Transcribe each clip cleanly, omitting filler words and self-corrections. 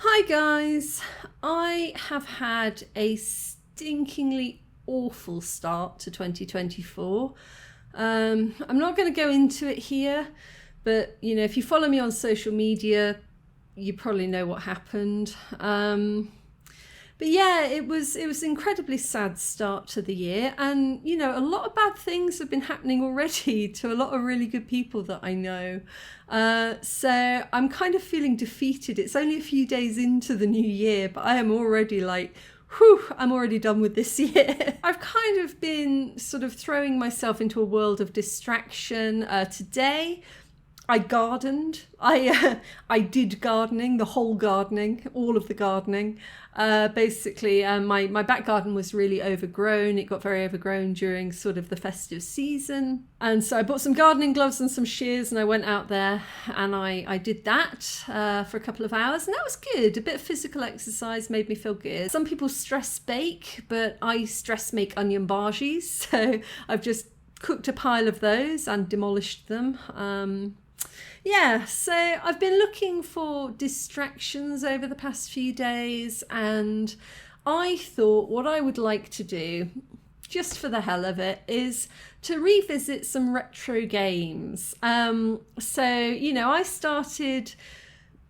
Hi guys, I have had a stinkingly awful start to 2024. I'm not going to go into it here, but if you follow me on social media, you probably know what happened. But yeah, it was an incredibly sad start to the year, and a lot of bad things have been happening already to a lot of really good people that I know. So I'm kind of feeling defeated. It's only a few days into the new year, but I am already like, whew, I'm already done with this year. I've kind of been sort of throwing myself into a world of distraction. Today, I gardened. I did gardening, the whole gardening, all of the gardening. Basically, my back garden was really overgrown. It got very overgrown during sort of the festive season, and so I bought some gardening gloves and some shears, and I went out there and I did that for a couple of hours, and that was good. A bit of physical exercise made me feel good. Some people stress bake, but I stress make onion bhajis, so I've just cooked a pile of those and demolished them. Yeah, so I've been looking for distractions over the past few days, and I thought what I would like to do, just for the hell of it, is to revisit some retro games. I started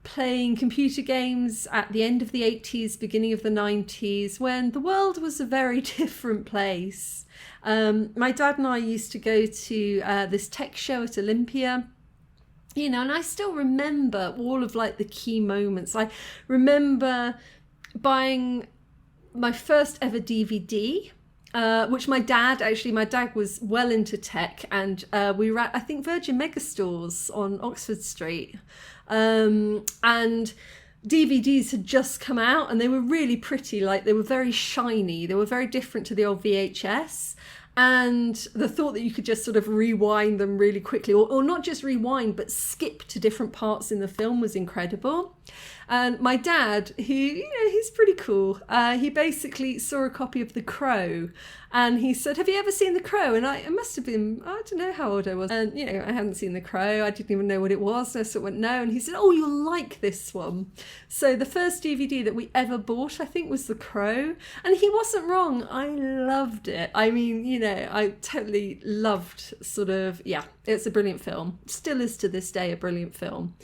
playing computer games at the end of the 80s, beginning of the 90s, when the world was a very different place. My dad and I used to go to this tech show at Olympia. And I still remember all of like the key moments. I remember buying my first ever DVD, which my dad was well into tech, and we were at, I think, Virgin Megastores on Oxford Street. And DVDs had just come out, and they were really pretty. Like, they were very shiny. They were very different to the old VHS. And the thought that you could just sort of rewind them really quickly, or not just rewind, but skip to different parts in the film, was incredible. And my dad, who, he's pretty cool, he basically saw a copy of The Crow, and he said, "Have you ever seen The Crow?" And it must have been, I don't know how old I was. And, I hadn't seen The Crow. I didn't even know what it was. So I sort of went, no. And he said, "Oh, you'll like this one." So the first DVD that we ever bought, I think, was The Crow. And he wasn't wrong. I loved it. I mean, I totally loved it's a brilliant film. Still is to this day a brilliant film.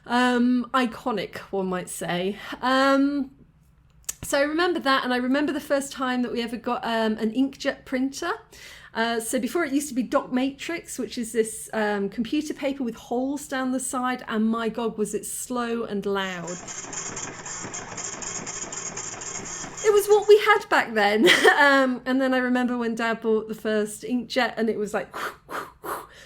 Iconic, one might say. So I remember that, and I remember the first time that we ever got an inkjet printer. So before, it used to be Doc Matrix, which is this computer paper with holes down the side, and my God, was it slow and loud. It was what we had back then. And then I remember when Dad bought the first inkjet, and it was like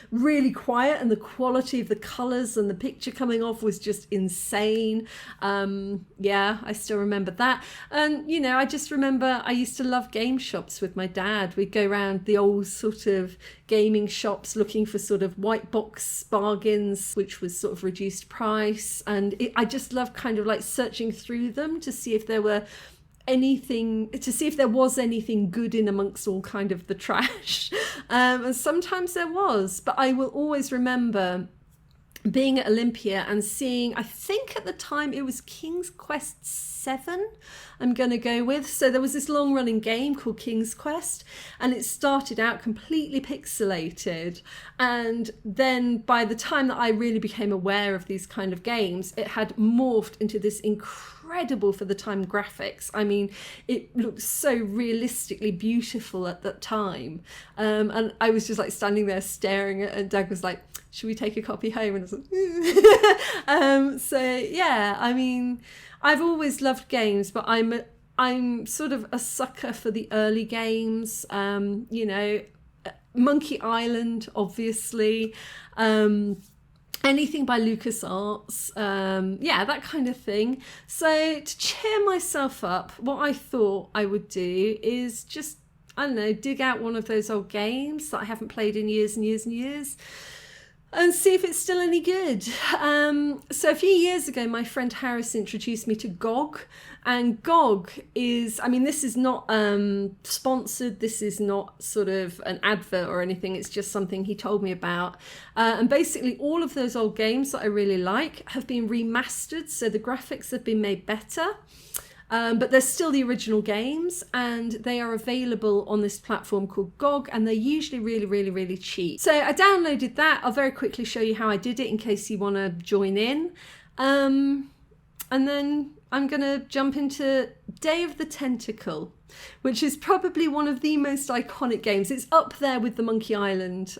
really quiet, and the quality of the colours and the picture coming off was just insane. I still remember that. And I just remember I used to love game shops with my dad. We'd go around the old sort of gaming shops looking for sort of white box bargains, which was sort of reduced price, and I just loved kind of like searching through them to see if there was anything good in amongst all kind of the trash. And sometimes there was, but I will always remember being at Olympia and seeing, I think at the time it was King's Quest 7, I'm going to go with. So there was this long running game called King's Quest, and it started out completely pixelated. And then by the time that I really became aware of these kind of games, it had morphed into this incredible for the time graphics. I mean, it looked so realistically beautiful at that time. And I was just like standing there staring at it, and Dad was like, "Should we take a copy home?" And I was like, so yeah, I mean, I've always loved games, but I'm sort of a sucker for the early games. Monkey Island, obviously. Anything by LucasArts, that kind of thing. So to cheer myself up, what I thought I would do is just, I don't know, dig out one of those old games that I haven't played in years and years and years. and see if it's still any good. So a few years ago, my friend Harris introduced me to GOG, and GOG is, I mean, this is not sponsored, this is not sort of an advert or anything, it's just something he told me about. And basically all of those old games that I really like have been remastered, so the graphics have been made better. But they're still the original games, and they are available on this platform called GOG, and they're usually really, really, really cheap. So I downloaded that. I'll very quickly show you how I did it in case you want to join in. And then I'm going to jump into Day of the Tentacle, which is probably one of the most iconic games. It's up there with the Monkey Island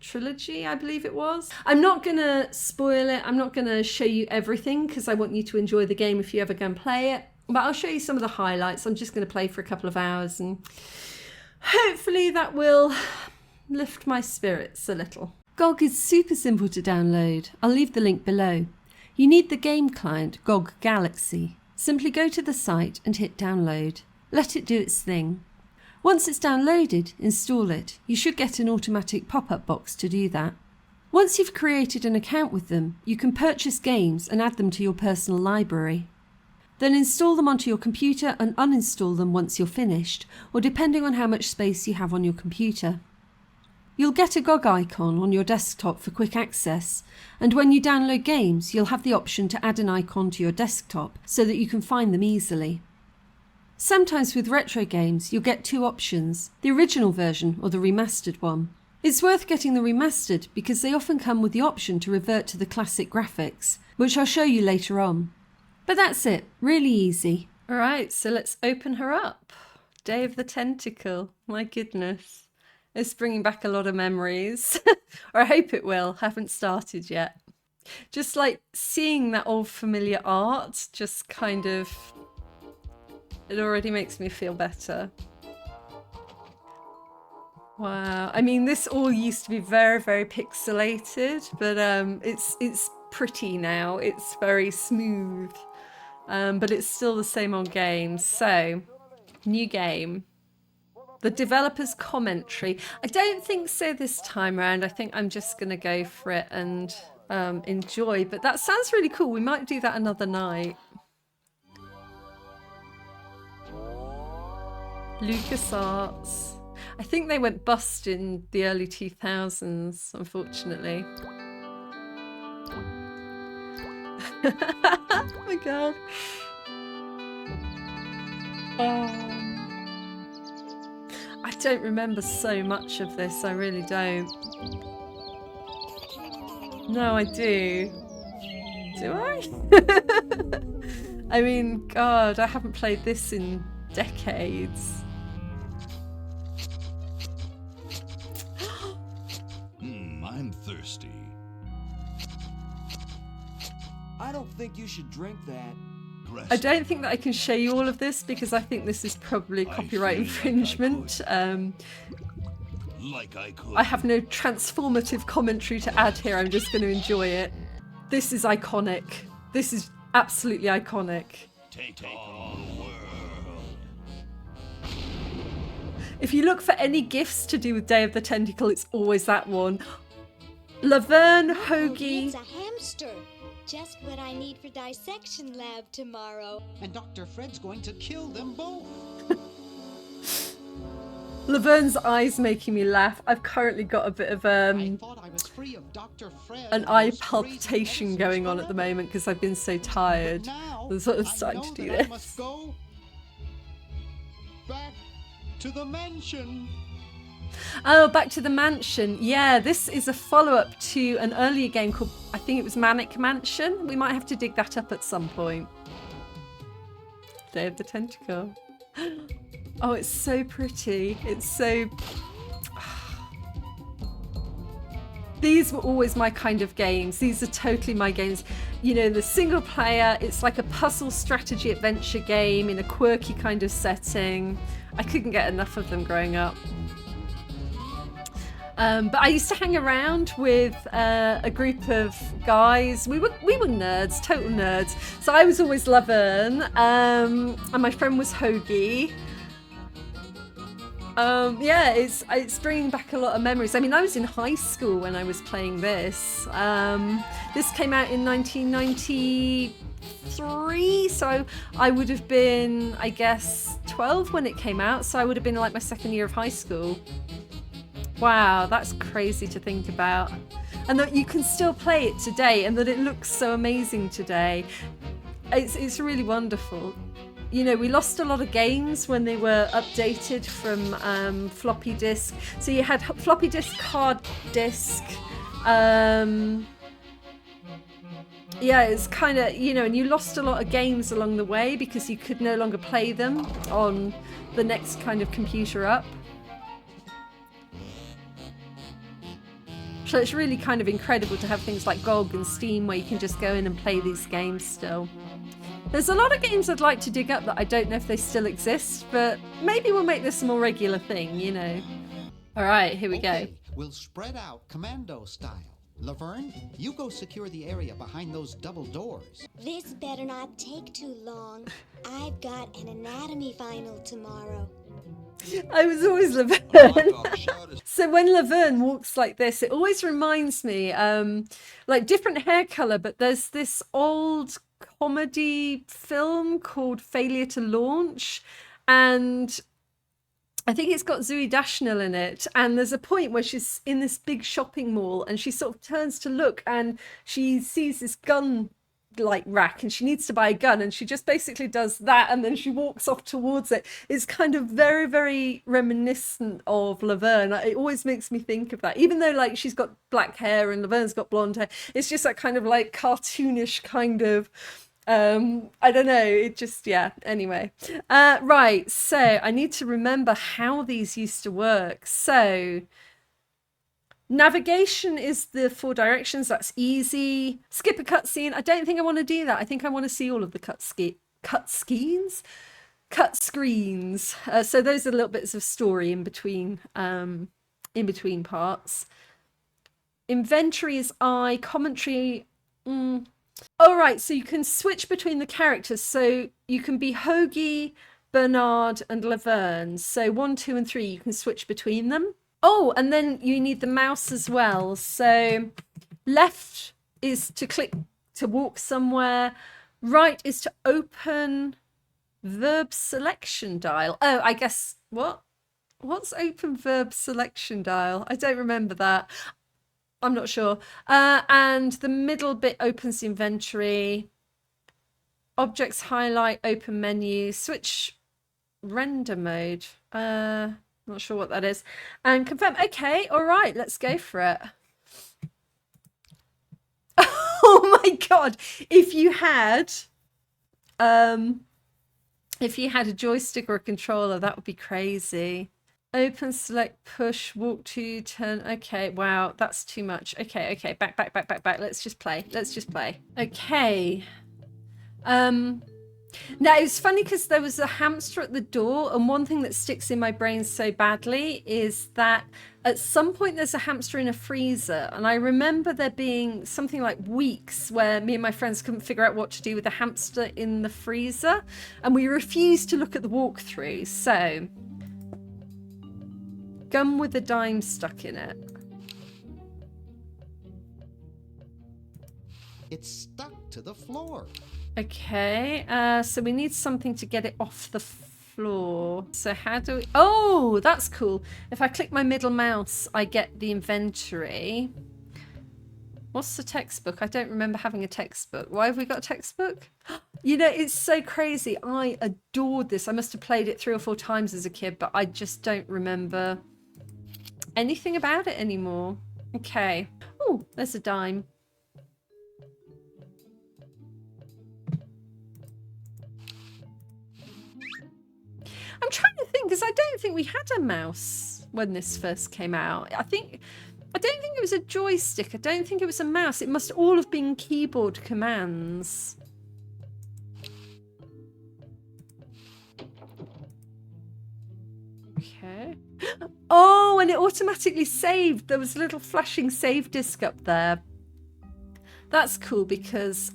trilogy, I believe it was. I'm not going to spoil it. I'm not going to show you everything because I want you to enjoy the game if you ever go and play it. But I'll show you some of the highlights. I'm just going to play for a couple of hours and hopefully that will lift my spirits a little. GOG is super simple to download. I'll leave the link below. You need the game client, GOG Galaxy. Simply go to the site and hit download. Let it do its thing. Once it's downloaded, install it. You should get an automatic pop-up box to do that. Once you've created an account with them, you can purchase games and add them to your personal library. Then install them onto your computer and uninstall them once you're finished, or depending on how much space you have on your computer. You'll get a GOG icon on your desktop for quick access, and when you download games, you'll have the option to add an icon to your desktop so that you can find them easily. Sometimes with retro games, you'll get two options, the original version or the remastered one. It's worth getting the remastered because they often come with the option to revert to the classic graphics, which I'll show you later on. But that's it, really easy. All right, so let's open her up. Day of the Tentacle, my goodness. It's bringing back a lot of memories, or I hope it will, haven't started yet. Just like seeing that old familiar art, just kind of, it already makes me feel better. Wow, I mean, this all used to be very, very pixelated, but it's pretty now, it's very smooth. But it's still the same old game. So, new game. The developer's commentary. I don't think so this time around. I think I'm just going to go for it and enjoy. But that sounds really cool. We might do that another night. LucasArts. I think they went bust in the early 2000s, unfortunately. Oh my god. I don't remember so much of this, I really don't. No, I do. Do I? I mean, god, I haven't played this in decades. I'm thirsty. I don't think you should drink that. I don't think that I can show you all of this because I think this is probably copyright infringement. I have no transformative commentary to add here. I'm just going to enjoy it. This is iconic. This is absolutely iconic. Take on the world. If you look for any gifts to do with Day of the Tentacle, it's always that one. Laverne Hoagie. It's a hamster. Just what I need for dissection lab tomorrow. And Dr. Fred's going to kill them both. Laverne's eyes making me laugh. I've currently got a bit of I thought I was free of Dr. Fred an and eye those crazy palpitation monsters going on at the forever. moment because I've been so tired. But now, I'm sort of I starting know to do that I this. must go back to the mansion. Oh, Back to the Mansion. Yeah, this is a follow-up to an earlier game called, I think it was Manic Mansion. We might have to dig that up at some point. Day of the Tentacle. Oh, it's so pretty. It's so... These were always my kind of games. These are totally my games. You know, the single player, it's like a puzzle strategy adventure game in a quirky kind of setting. I couldn't get enough of them growing up. But I used to hang around with a group of guys. We were nerds, total nerds. So I was always Laverne, and my friend was Hoagie. Yeah, it's bringing back a lot of memories. I mean, I was in high school when I was playing this. This came out in 1993, so I would have been, I guess, 12 when it came out. So I would have been like my second year of high school. Wow, that's crazy to think about. And that you can still play it today, and that it looks so amazing today. It's really wonderful. You know, we lost a lot of games when they were updated from floppy disk. So you had floppy disk, hard disk. Yeah, it's kind of, you know, and you lost a lot of games along the way because you could no longer play them on the next kind of computer up. So it's really kind of incredible to have things like GOG and Steam where you can just go in and play these games still. There's a lot of games I'd like to dig up that I don't know if they still exist, but maybe we'll make this a more regular thing, you know. All right, here we go. We'll spread out commando style. Laverne, you go secure the area behind those double doors. This better not take too long. I've got an anatomy final tomorrow. I was always Laverne. So when Laverne walks like this, it always reminds me, like different hair color, but there's this old comedy film called Failure to Launch, and I think it's got Zooey Deschanel in it, and there's a point where she's in this big shopping mall and she sort of turns to look and she sees this gun like rack and she needs to buy a gun, and she just basically does that and then she walks off towards it. It's kind of very, very reminiscent of Laverne. It always makes me think of that, even though like she's got black hair and Laverne's got blonde hair. It's just that kind of like cartoonish kind of I don't know, it just, yeah, anyway. Right, so I need to remember how these used to work. So navigation is the 4 directions. That's easy. Skip a cutscene. I don't think I want to do that. I think I want to see all of the cut screens. So those are little bits of story in between parts. Inventory is I. Commentary. All right. So you can switch between the characters. So you can be Hoagie, Bernard, and Laverne. So 1, 2, and 3. You can switch between them. Oh, and then you need the mouse as well. So left is to click to walk somewhere. Right is to open verb selection dial. Oh, I guess, what's open verb selection dial? I don't remember that. I'm not sure. And the middle bit opens the inventory. Objects highlight, open menu, switch render mode. Not sure what that is. And confirm. Okay, all right, let's go for it. Oh my god. If you had a joystick or a controller, that would be crazy. Open, select, push, walk to, turn. Okay, wow, that's too much. Okay, back. Let's just play. Okay. Now, it's funny because there was a hamster at the door, and one thing that sticks in my brain so badly is that at some point there's a hamster in a freezer, and I remember there being something like weeks where me and my friends couldn't figure out what to do with the hamster in the freezer, and we refused to look at the walkthrough. So, gum with a dime stuck in it. It's stuck to the floor. Okay, so we need something to get it off the floor. So how do we... Oh, that's cool. If I click my middle mouse, I get the inventory. What's the textbook? I don't remember having a textbook. Why have we got a textbook? You know, it's so crazy. I adored this. I must have played it 3 or 4 times as a kid, but I just don't remember anything about it anymore. Okay. Oh, there's a dime. I'm trying to think, because I don't think we had a mouse when this first came out. I don't think it was a joystick. I don't think it was a mouse. It must all have been keyboard commands. Okay. Oh, and it automatically saved. There was a little flashing save disc up there. That's cool because,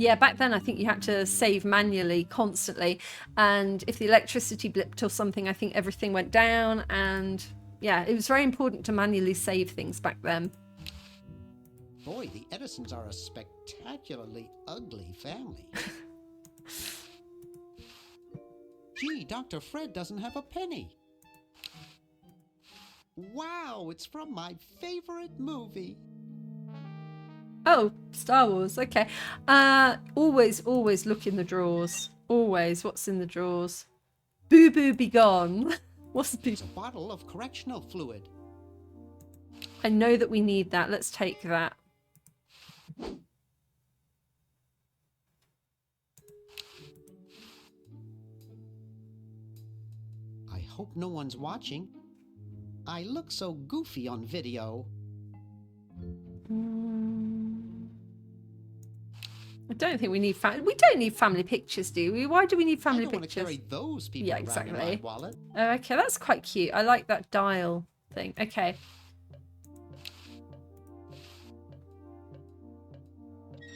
Yeah, back then I think you had to save manually constantly, and if the electricity blipped or something, I think everything went down, and yeah, it was very important to manually save things back then. Boy, the Edisons are a spectacularly ugly family. Gee, Dr. Fred doesn't have a penny. Wow, it's from my favorite movie. Oh, Star Wars, okay. Always look in the drawers. Always, what's in the drawers? Boo Boo Be Gone. What's the It's a bottle of correctional fluid. I know that we need that. Let's take that. I hope no one's watching. I look so goofy on video. I don't think we need we don't need family pictures, do we? Why do we need family I don't want to pictures? carry those people Yeah, around in exactly. my wallet. Oh, okay, that's quite cute. I like that dial thing. Okay.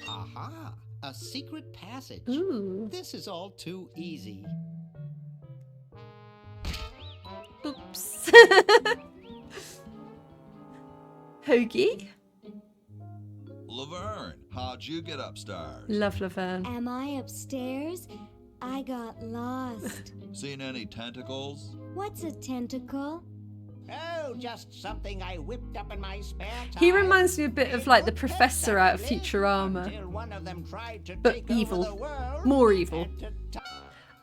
Aha! A secret passage. Ooh. This is all too easy. Oops. Hoagie. Laverne, how'd you get upstairs? Love Laverne. Am I upstairs? I got lost. Seen any tentacles? What's a tentacle? Oh, just something I whipped up in my spare time. He reminds me a bit of like the Good professor pets, out of actually, Futurama. until one of them tried to But take evil. over the world More evil. and to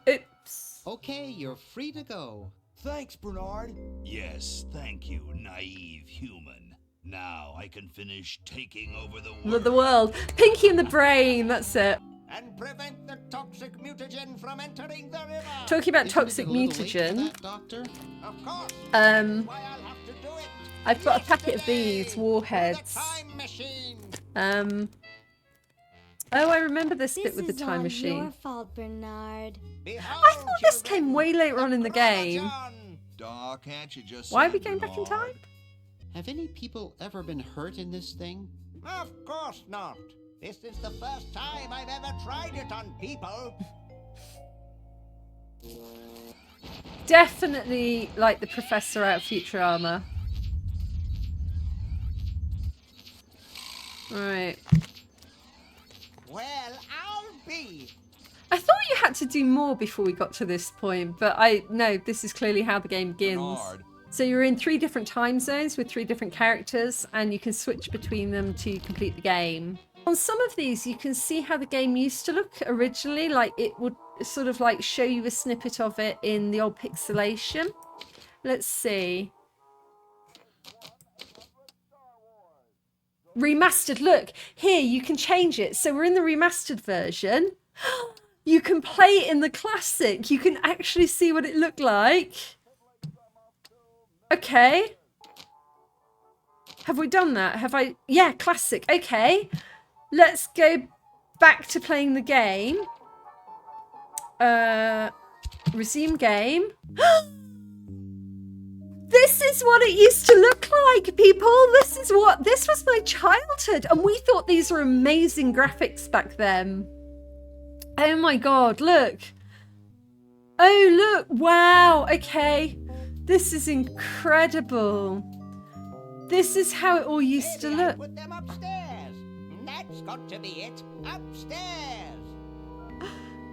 Oops. Okay, you're free to go. Thanks, Bernard. Yes, thank you, naive human. Now I can finish taking over the Love world. the world. Pinky in the brain. That's it. and prevent the toxic mutagen from entering the river. Talking about Isn't it toxic a little late for mutagen. that, Doctor? Of course. Um, Why I'll have to do it. I've got a packet of Yesterday, these warheads. The time machine. Oh, I remember this This bit with the is time all machine. your fault, Bernard. Behold, I thought this children, came way later on in the game. chronogen. Daw, can't you just Why are say we going back in Bernard? time? Have any people ever been hurt in this thing? Of course not. This is the first time I've ever tried it on people. Definitely like the professor out of Futurama. Right. Well, I'll be. I thought you had to do more before we got to this point, but no, this is clearly how the game begins. Bernard. So you're in 3 different time zones with 3 different characters, and you can switch between them to complete the game. On some of these, you can see how the game used to look originally, like it would sort of like show you a snippet of it in the old pixelation. Let's see. Remastered, look, here you can change it. So we're in the remastered version. You can play it in the classic. You can actually see what it looked like. Okay. Have we done that? Have I? Yeah, classic. Okay. Let's go back to playing the game. Resume game. This is what it used to look like, people. This was my childhood. And we thought these were amazing graphics back then. Oh my God, look. Oh, look. Wow. Okay. This is incredible. This is how it all used to Maybe I'll look. put them upstairs. That's got to be it. Upstairs.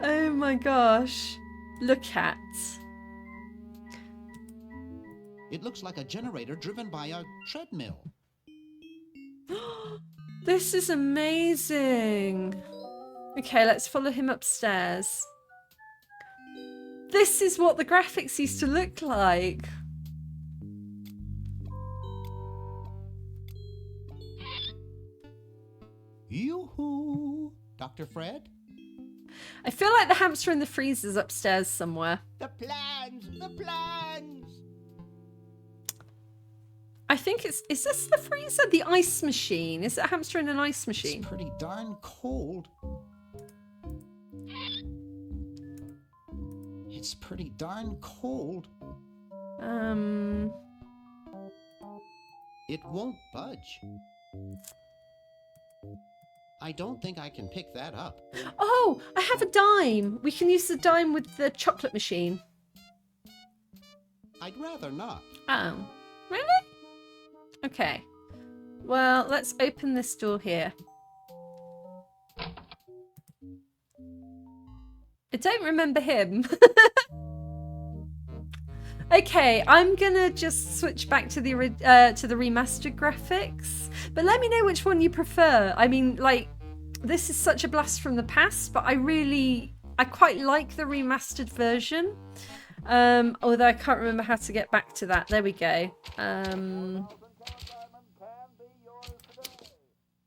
Oh my gosh. Look at. It looks like a generator driven by a treadmill. This is amazing. Okay, let's follow him upstairs. This is what the graphics used to look like. Yoo-hoo! Dr. Fred? I feel like the hamster in the freezer's upstairs somewhere. The plans. The plans. I think is this the freezer? The ice machine? Is it a hamster in an ice It's machine? pretty darn cold. It's pretty darn cold. It won't budge. I don't think I can pick that up. Oh, I have a dime. We can use the dime with the chocolate machine. I'd rather not. Oh, really? Okay. Well, let's open this door here. I don't remember him. Okay, I'm gonna just switch back to the remastered graphics. But let me know which one you prefer. I mean, like, this is such a blast from the past, but I quite like the remastered version. Although I can't remember how to get back to that. There we go.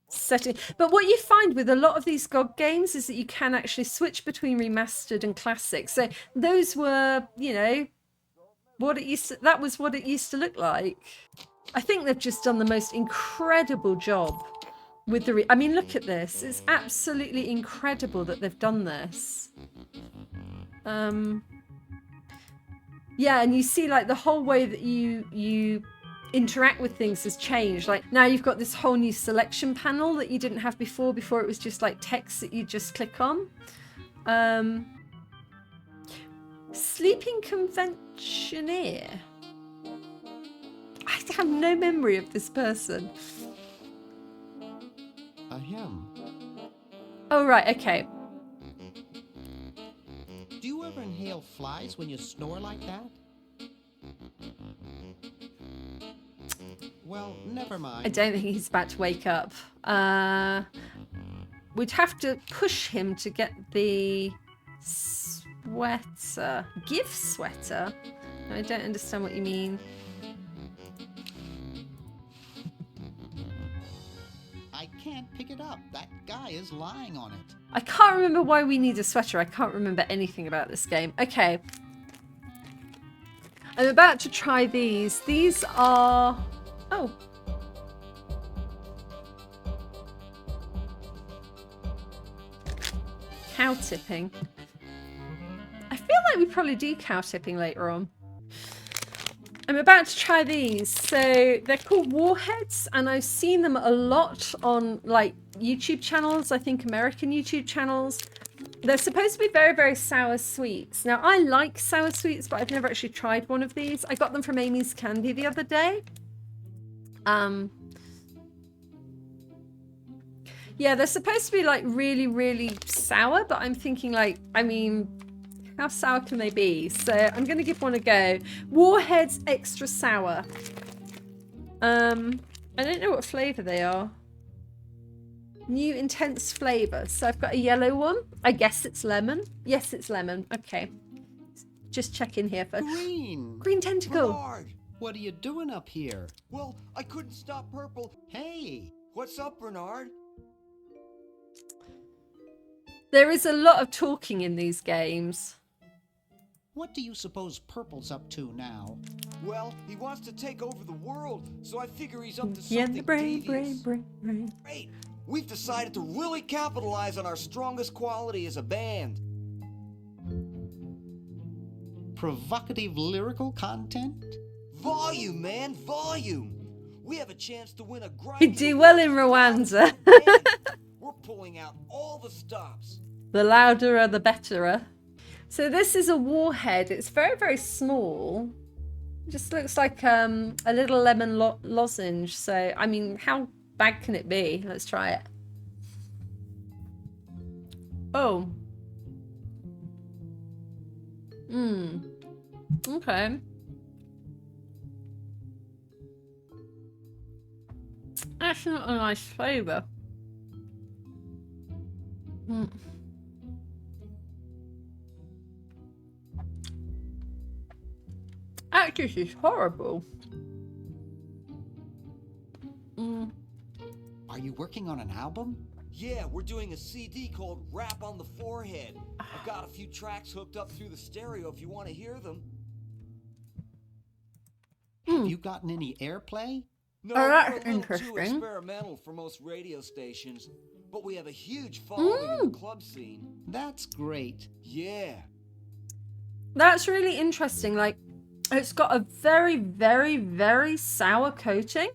Setting. But what you find with a lot of these GOG games is that you can actually switch between remastered and classic. So those were, you know, that was what it used to look like. I think they've just done the most incredible job with the I mean, look at this. It's absolutely incredible that they've done this. Yeah, and you see, like, the whole way that you interact with things has changed. Like, now you've got this whole new selection panel that you didn't have before. Before it was just like text that you just click on. Sleeping Conventioneer. I have no memory of this person. A him. Oh, right, okay. Do you ever inhale flies when you snore like that? Well, never mind. I don't think he's about to wake up. We'd have to push him to get the sweater. Gift sweater? I don't understand what you mean. I can't pick it up. That guy is lying on it. I can't remember why we need a sweater. I can't remember anything about this game. Okay. I'm about to try these. These are... Oh. Cow tipping. I feel like we probably do cow tipping later on. I'm about to try these. So they're called Warheads, and I've seen them a lot on, like, YouTube channels, I think American YouTube channels. They're supposed to be very, very sour sweets. Now, I like sour sweets, but I've never actually tried one of these. I got them from Amy's Candy the other day. Yeah, they're supposed to be, like, really, really sour, but I'm thinking, like, I mean, how sour can they be? So I'm going to give one a go. Warheads Extra Sour. I don't know what flavour they are. New intense flavour. So I've got a yellow one. I guess it's lemon. Yes, it's lemon. Okay. Just check in here for... Green! Green tentacle. Bernard! What are you doing up here? Well, I couldn't stop Purple. Hey! What's up, Bernard? There is a lot of talking in these games. What do you suppose Purple's up to now? Well, he wants to take over the world, so I figure he's up to Yeah, something the brain. Great! We've decided to really capitalize on our strongest quality as a band. Provocative lyrical content? Volume, man, volume! We have a chance to win a grind. You do well in Rwanda. We're pulling out all the stops. The louder the better. So this is a warhead. It's very, very small. It just looks like a little lemon lozenge. So, I mean, how bad can it be? Let's try it. Oh. Okay. That's not a nice flavour. Actually, this is horrible. Are you working on an album? Yeah, we're doing a CD called Rap on the Forehead. I've got a few tracks hooked up through the stereo if you want to hear them. Have you gotten any airplay? No, Oh, we're that's a little too interesting. experimental for most radio stations, but we have a huge following in the club scene. That's great. Yeah. That's really interesting. Like, it's got a very, very, very sour coating.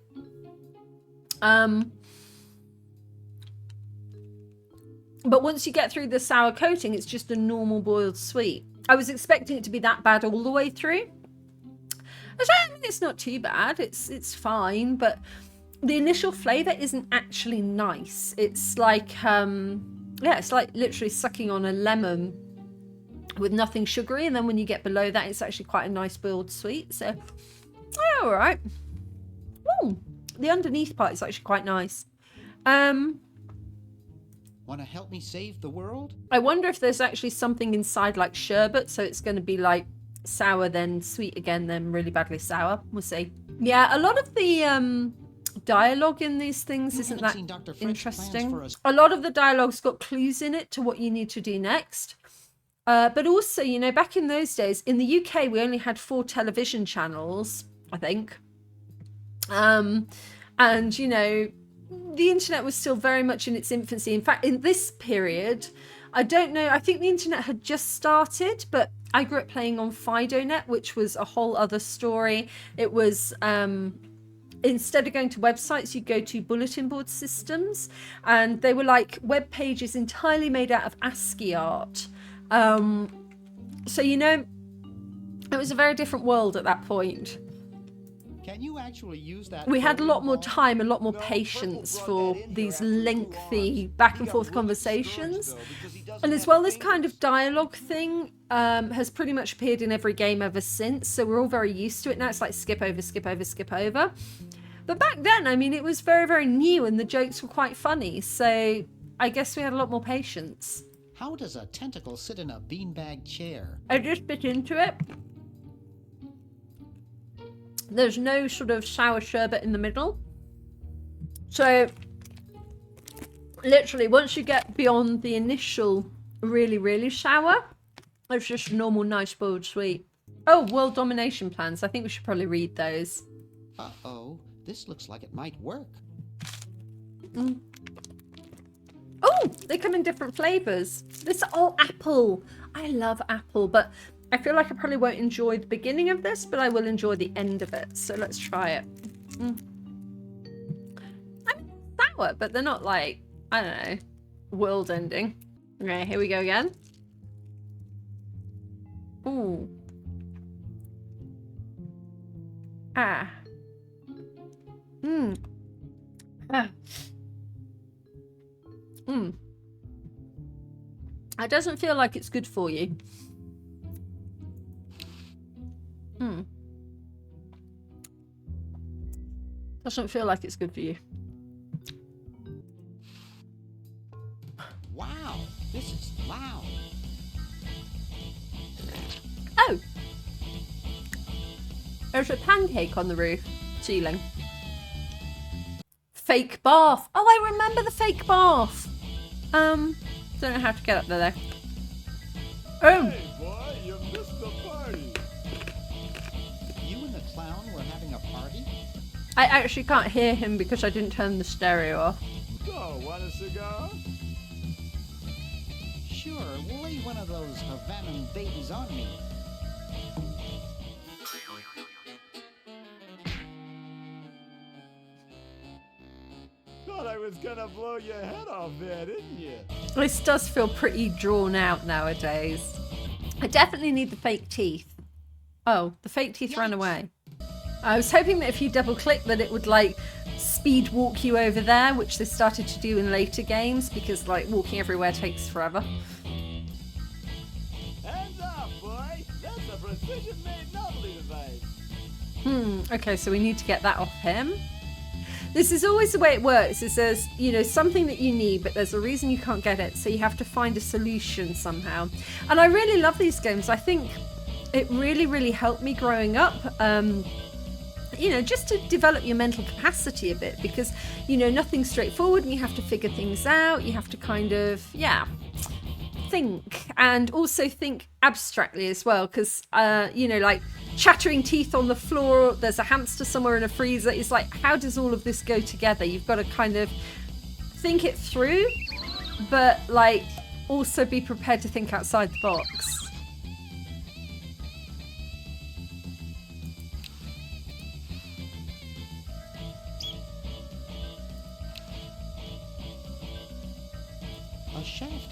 But once you get through the sour coating, it's just a normal boiled sweet. I was expecting it to be that bad all the way through. I mean, it's not too bad. It's fine, but the initial flavor isn't actually nice. It's like it's like literally sucking on a lemon with nothing sugary, and then when you get below that, it's actually quite a nice boiled sweet. So, yeah, all right. Ooh, the underneath part is actually quite nice. Want to help me save the world? I wonder if there's actually something inside like sherbet, so it's going to be like sour, then sweet again, then really badly sour. We'll see. Yeah, a lot of the dialogue in these things isn't that interesting. A lot of the dialogue's got clues in it to what you need to do next. But also, you know, back in those days, in the UK, we only had 4 television channels, I think. And, you know, the internet was still very much in its infancy. In fact, in this period, I don't know, I think the internet had just started, but I grew up playing on FidoNet, which was a whole other story. It was, instead of going to websites, you go to bulletin board systems, and they were like web pages entirely made out of ASCII art. So, you know, it was a very different world at that point. Can you actually use that? We had a lot more ball? time, a lot more patience for these lengthy back and forth conversations. And as well, this kind of dialogue thing has pretty much appeared in every game ever since. So we're all very used to it now. It's like skip over, skip over, skip over. But back then, I mean, it was very, very new and the jokes were quite funny. So I guess we had a lot more patience. How does a tentacle sit in a beanbag chair? I just bit into it. There's no sort of sour sherbet in the middle. So, literally, once you get beyond the initial really, really sour, it's just a normal, nice boiled sweet. Oh, world domination plans. I think we should probably read those. Uh-oh, this looks like it might work. Oh, they come in different flavors. This is all apple. I love apple, but I feel like I probably won't enjoy the beginning of this, but I will enjoy the end of it. So let's try it. I mean, sour, but they're not like, I don't know, world ending. Okay, here we go again. Ooh. Ah. Ah. It doesn't feel like it's good for you. Doesn't feel like it's good for you. Wow, this is loud. Oh! There's a pancake on the roof ceiling. Fake bath. Oh, I remember the fake bath. Don't know how to get up there though. Oh! Hey, boy, you missed the party. You and the clown were having a party? I actually can't hear him because I didn't turn the stereo off. So, want a cigar? Sure, lay one of those Havanan babies on me. Thought I was gonna blow your head off there, didn't you? This does feel pretty drawn out nowadays. I definitely need the fake teeth. Oh, the fake teeth ran away. I was hoping that if you double click that it would like speed walk you over there, which they started to do in later games because like walking everywhere takes forever. Hands off, boy! That's a precision-made novelty device. Okay, so we need to get that off him. This is always the way it works, is there's, you know, something that you need, but there's a reason you can't get it, so you have to find a solution somehow. And I really love these games. I think it really, really helped me growing up, you know, just to develop your mental capacity a bit, because, you know, nothing's straightforward and you have to figure things out. You have to kind of, think, and also think abstractly as well, because you know, like chattering teeth on the floor, there's a hamster somewhere in a freezer. It's like, how does all of this go together? You've got to kind of think it through, but like also be prepared to think outside the box. A shaft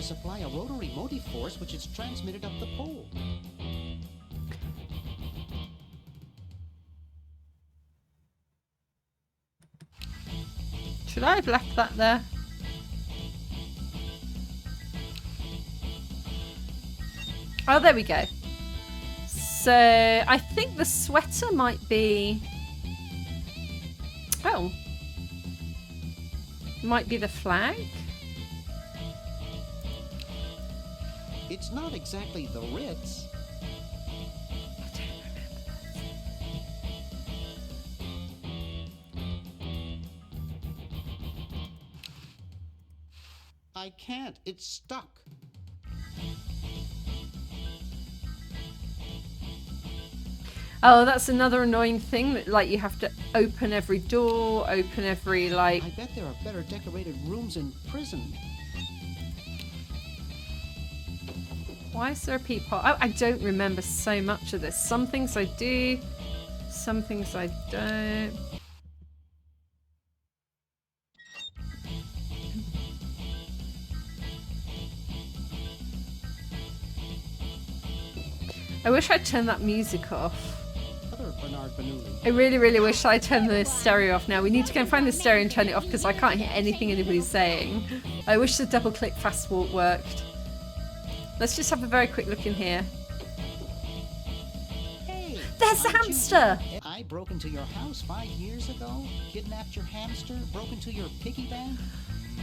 supply a rotary motive force which is transmitted up the pole. Should I have left that there? Oh, there we go. So I think the sweater might be... Oh. Might be the flag? It's not exactly the Ritz. I can't. It's stuck. Oh, that's another annoying thing, that like you have to open every door, open every like... I bet there are better decorated rooms in prison. Why is there a peephole? Oh, I don't remember so much of this. Some things I do, some things I don't. I wish I'd turned that music off. Other Bernard Bernoulli. I really, really wish I'd turned the stereo off now. We need to go and find the stereo and turn it off because I can't hear anything anybody's saying. I wish the double click fast walk worked. Let's just have a very quick look in here. Hey, There's the aren't you- hamster! I broke into your house 5 years ago, kidnapped your hamster, broke into your piggy bank.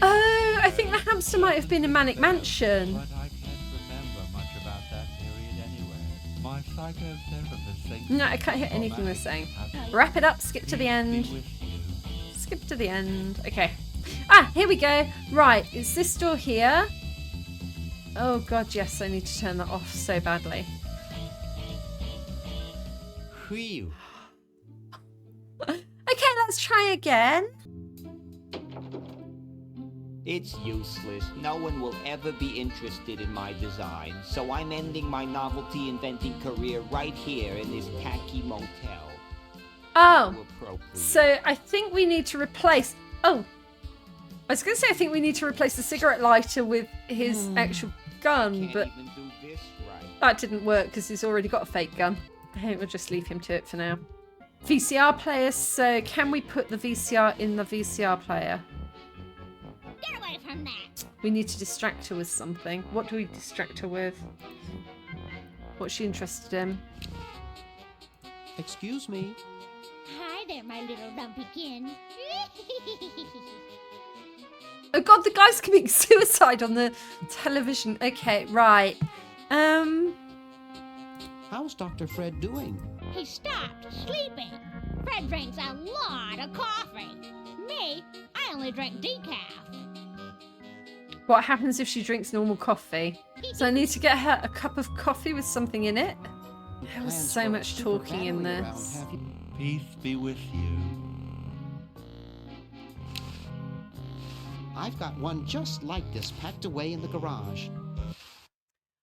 Oh, I think the hamster might have been in Manic Mansion. But I can't remember much about that period anyway. My psychotherapist thinks... No, I can't hear anything they're saying. Wrap it up, skip to the end. Be with you. Skip to the end. Okay. Ah, here we go. Right, it's this door here. Oh god, yes, I need to turn that off so badly. Whew. Okay, let's try again. It's useless. No one will ever be interested in my design, so I'm ending my novelty inventing career right here in this tacky motel. Oh, Appropriate. so I think we need to replace... Oh, I was going to say I think we need to replace the cigarette lighter with his actual gun, Can't but even do this right. that didn't work because he's already got a fake gun. I think we'll just leave him to it for now. VCR player, so can we put the VCR in the VCR player? Get away from that! We need to distract her with something. What do we distract her with? What's she interested in? Excuse me. Hi there, my little lumpykin. Oh god, the guy's committing suicide on the television. Okay, right. How's Dr. Fred doing? He stopped sleeping. Fred drinks a lot of coffee. Me, I only drink decaf. What happens if she drinks normal coffee? So I need to get her a cup of coffee with something in it. There was Plans so for a much super talking in battery around, this. have you? Peace be with you. I've got one just like this packed away in the garage.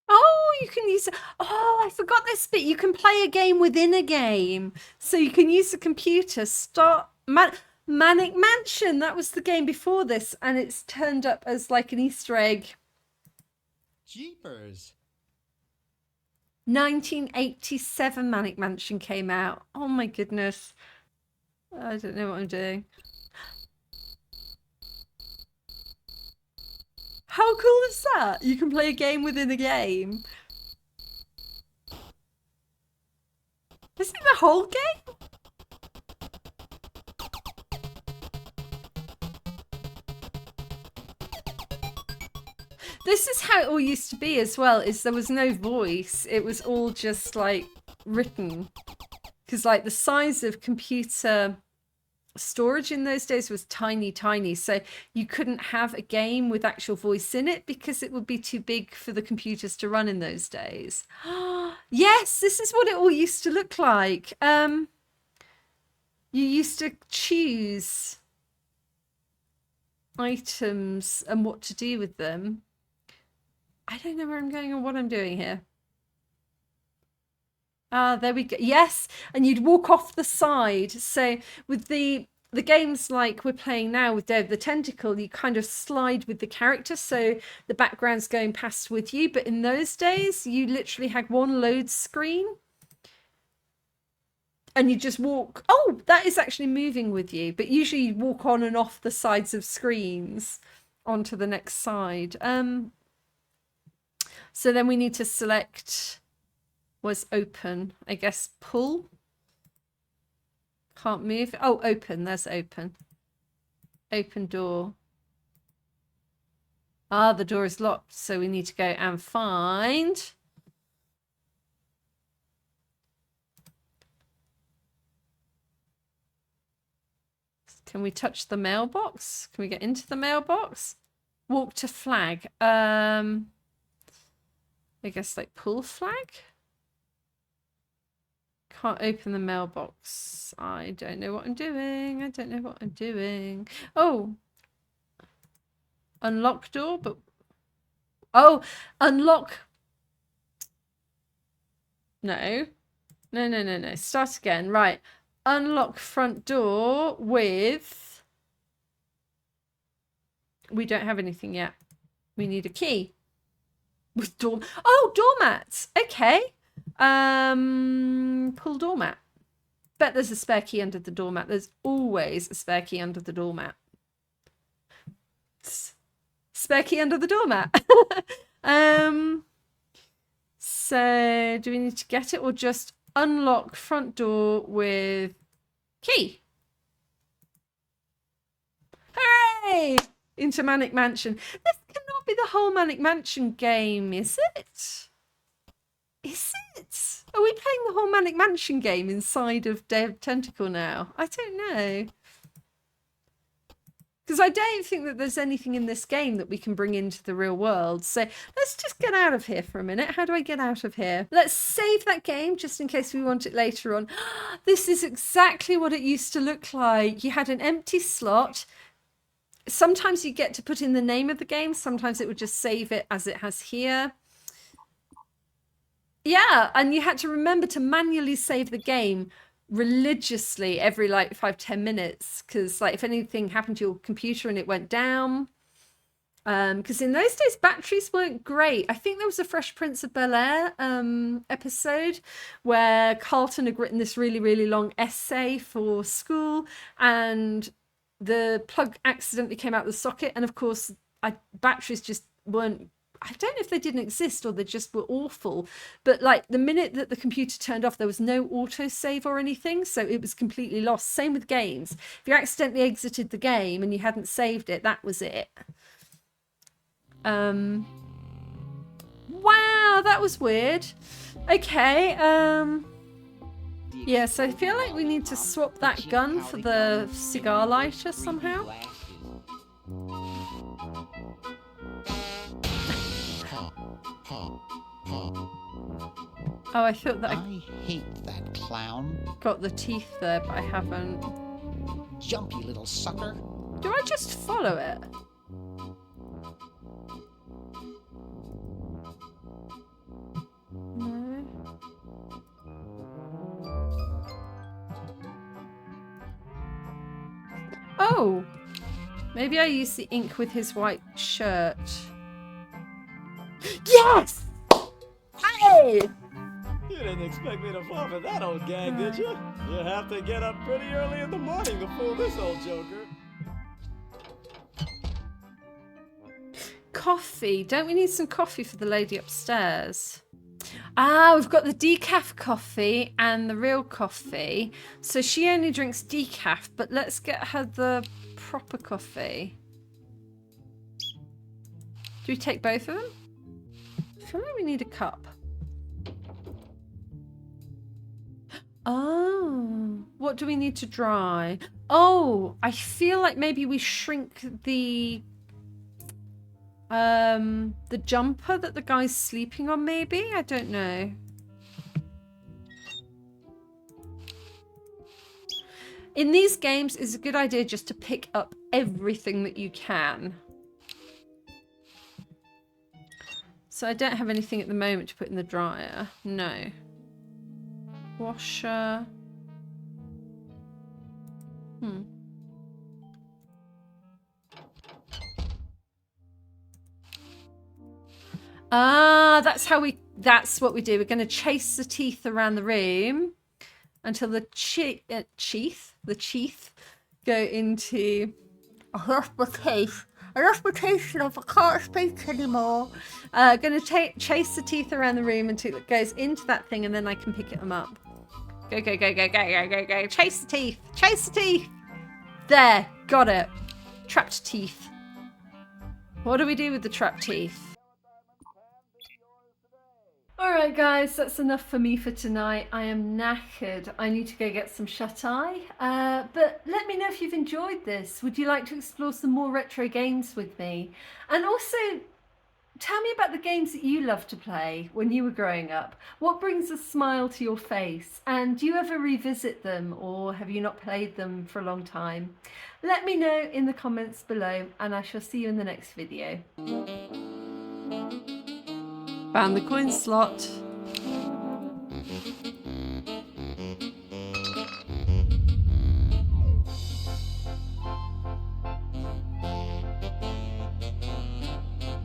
Oh, you can use... Oh, I forgot this bit. You can play a game within a game. So you can use the computer. Start... Manic Mansion. That was the game before this. And it's turned up as like an Easter egg. Jeepers. 1987 Manic Mansion came out. Oh my goodness. I don't know what I'm doing. How cool is that? You can play a game within a game. Is it the whole game? This is how it all used to be as well, is there was no voice. It was all just like written. Because like the size of computer storage in those days was tiny, tiny. So you couldn't have a game with actual voice in it because it would be too big for the computers to run in those days. Yes, this is what it all used to look like. You used to choose items and what to do with them. I don't know where I'm going or what I'm doing here. Ah, there we go. Yes, and you'd walk off the side. So with the the games like we're playing now with Day of the Tentacle, you kind of slide with the character, so the background's going past with you. But in those days, you literally had one load screen. And you just walk. Oh, that is actually moving with you. But usually you walk on and off the sides of screens onto the next side. So then we need to select was open. I guess pull. Can't move. Oh, open. There's open. Open door. Ah, the door is locked. So we need to go and find... Can we touch the mailbox? Can we get into the mailbox? Walk to flag. I guess like pull flag? Can't open the mailbox. I don't know what I'm doing. I don't know what I'm doing. Oh. Unlock door, but... Oh, unlock... No. No. Start again. Right. Unlock front door with... We don't have anything yet. We need a key. With door... Oh, doormats. Okay. Pull doormat. Bet there's a spare key under the doormat. There's always a spare key under the doormat. Spare key under the doormat. So do we need to get it or just unlock front door with key? Hooray! Into Manic Mansion. This cannot be the whole Manic Mansion game, is it? Is it? Are we playing the whole Manic Mansion game inside of Day of Tentacle now? I don't know. Because I don't think that there's anything in this game that we can bring into the real world. So let's just get out of here for a minute. How do I get out of here? Let's save that game just in case we want it later on. This is exactly what it used to look like. You had an empty slot. Sometimes you get to put in the name of the game. Sometimes it would just save it as it has here. Yeah, and you had to remember to manually save the game religiously every like 5-10 minutes, because like if anything happened to your computer and it went down, because in those days batteries weren't great. I think there was a Fresh Prince of Bel-Air episode where Carlton had written this really long essay for school and the plug accidentally came out the socket, and of course batteries just weren't, I don't know if they didn't exist or they just were awful, but like the minute that the computer turned off, there was no autosave or anything, so it was completely lost. Same with games. If you accidentally exited the game and you hadn't saved it, that was it. Wow, that was weird. Okay, yeah, so I feel like we need to swap that gun for the cigar lighter somehow. Oh, I thought that I hate that clown. got the teeth there, but I haven't. Jumpy little sucker. Do I just follow it? No. Oh! Maybe I use the ink with his white shirt. Yes! Hey! You didn't expect me to fall for that old gag, did you? You have to get up pretty early in the morning to fool this old joker. Coffee. Don't we need some coffee for the lady upstairs? Ah, we've got the decaf coffee and the real coffee. So she only drinks decaf, but let's get her the proper coffee. Do we take both of them? I feel like we need a cup. Oh, what do we need to dry? Oh, I feel like maybe we shrink the jumper that the guy's sleeping on, maybe? I don't know. In these games, it's a good idea just to pick up everything that you can. So I don't have anything at the moment to put in the dryer. No. Washer. Ah, that's what we do. We're going to chase the teeth around the room until the teeth go into... I lost my teeth. I can't speak anymore. Going to chase the teeth around the room until it goes into that thing, and then I can pick them up. Go, go, go, go, go, go, go, go. Chase the teeth. Chase the teeth. There. Got it. Trapped teeth. What do we do with the trapped teeth? Alright guys, that's enough for me for tonight. I am knackered. I need to go get some shut-eye. But let me know if you've enjoyed this. Would you like to explore some more retro games with me? And also, tell me about the games that you loved to play when you were growing up. What brings a smile to your face? And do you ever revisit them, or have you not played them for a long time? Let me know in the comments below, and I shall see you in the next video. Found the coin slot.